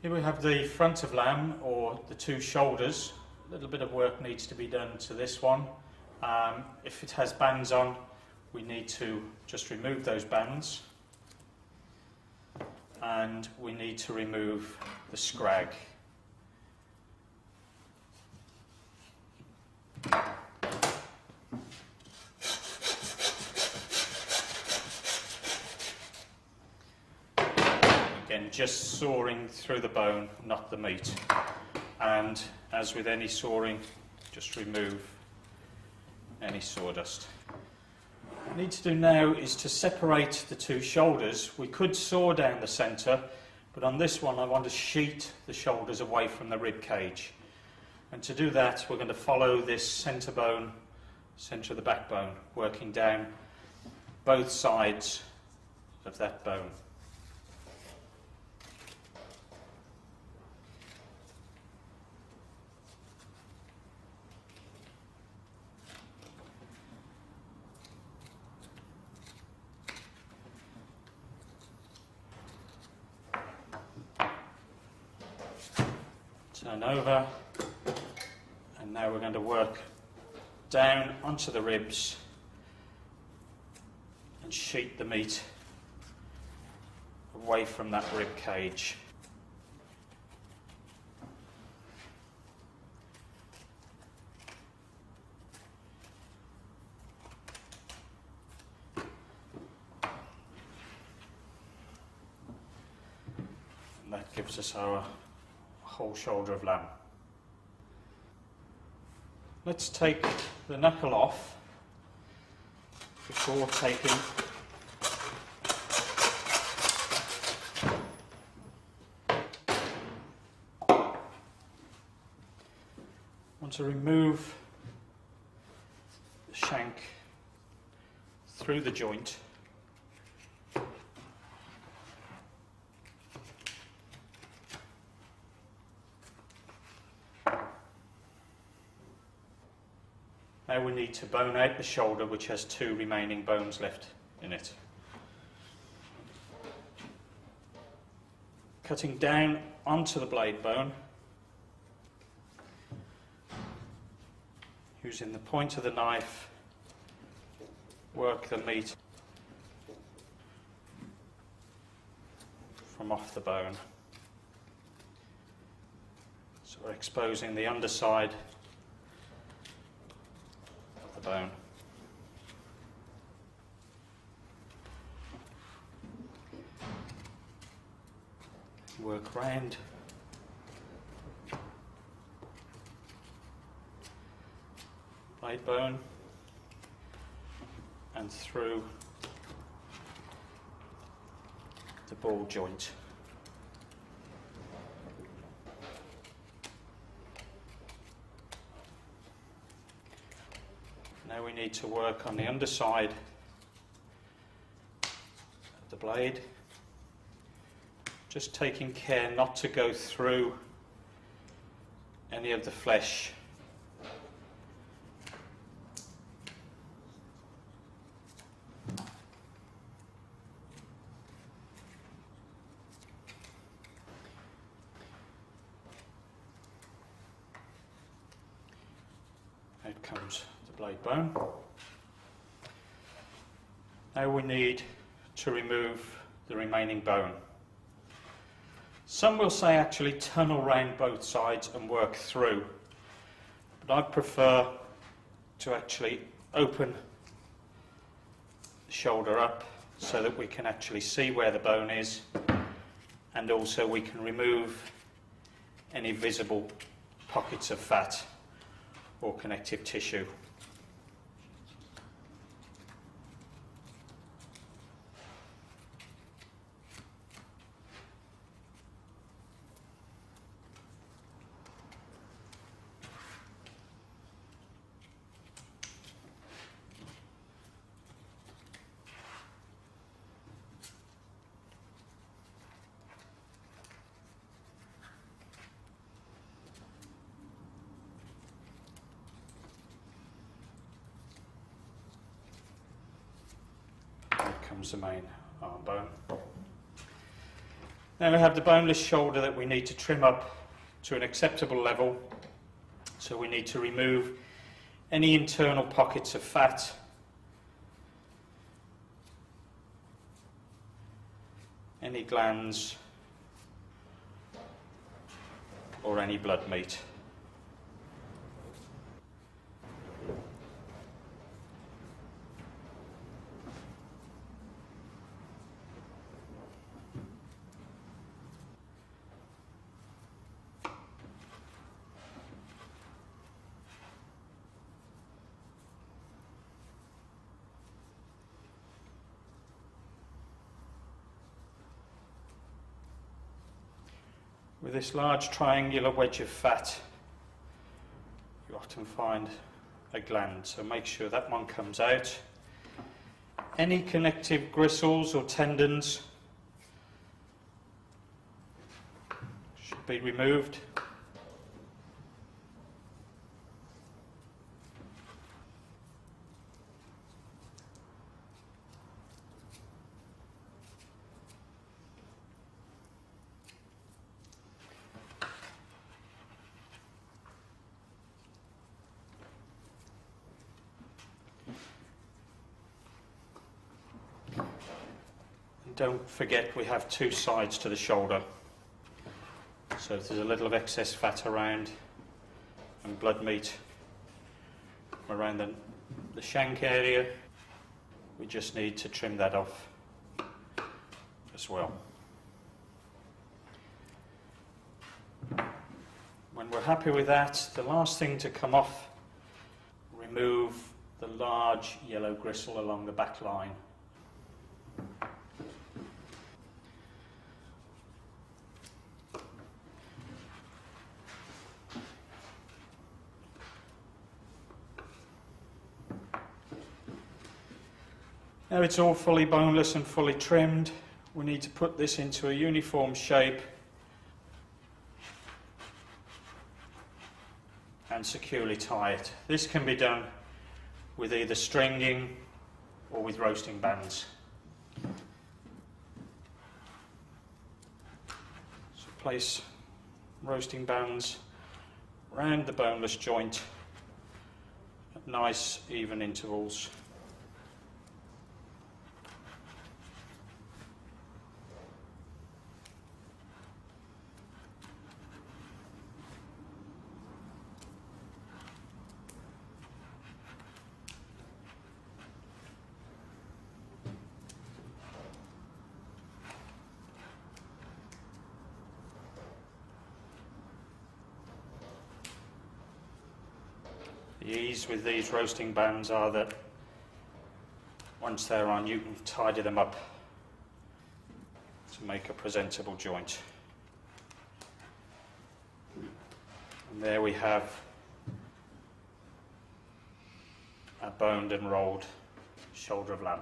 Here we have the front of lamb, or the two shoulders. A little bit of work needs to be done to this one. If it has bands on, we need to just remove those bands, and we need to remove the scrag. Again, just sawing through the bone, not the meat. And as with any sawing, just remove any sawdust. What we need to do now is to separate the two shoulders. We could saw down the centre, but on this one I want to sheet the shoulders away from the rib cage. And to do that, we're going to follow this centre bone, centre of the backbone, working down both sides of that bone. Turn over, and now we're going to work down onto the ribs and sheet the meat away from that rib cage. And that gives us our whole shoulder of lamb. Let's take the knuckle off before taking want to remove the shank through the joint. Now we need to bone out the shoulder, which has two remaining bones left in it. Cutting down onto the blade bone, using the point of the knife, work the meat from off the bone. So we're exposing the underside bone. Work round blade bone and through the ball joint. Now we need to work on the underside of the blade, just taking care not to go through any of the flesh. Out comes the blade bone. Now we need to remove the remaining bone. Some will say actually tunnel round both sides and work through, but I prefer to actually open the shoulder up so that we can actually see where the bone is, and also we can remove any visible pockets of fat or connective tissue. Comes the main arm bone. Then we have the boneless shoulder that we need to trim up to an acceptable level. So we need to remove any internal pockets of fat, any glands, or any blood meat. With this large triangular wedge of fat, you often find a gland, so make sure that one comes out. Any connective gristles or tendons should be removed. Don't forget we have two sides to the shoulder, so if there's a little of excess fat around and blood meat around the shank area, we just need to trim that off as well. When we're happy with that, the last thing to come off, remove the large yellow gristle along the back line. Now it's all fully boneless and fully trimmed. We need to put this into a uniform shape and securely tie it. This can be done with either stringing or with roasting bands. So place roasting bands around the boneless joint at nice even intervals. The ease with these roasting bands are that once they're on, you can tidy them up to make a presentable joint. And there we have a boned and rolled shoulder of lamb.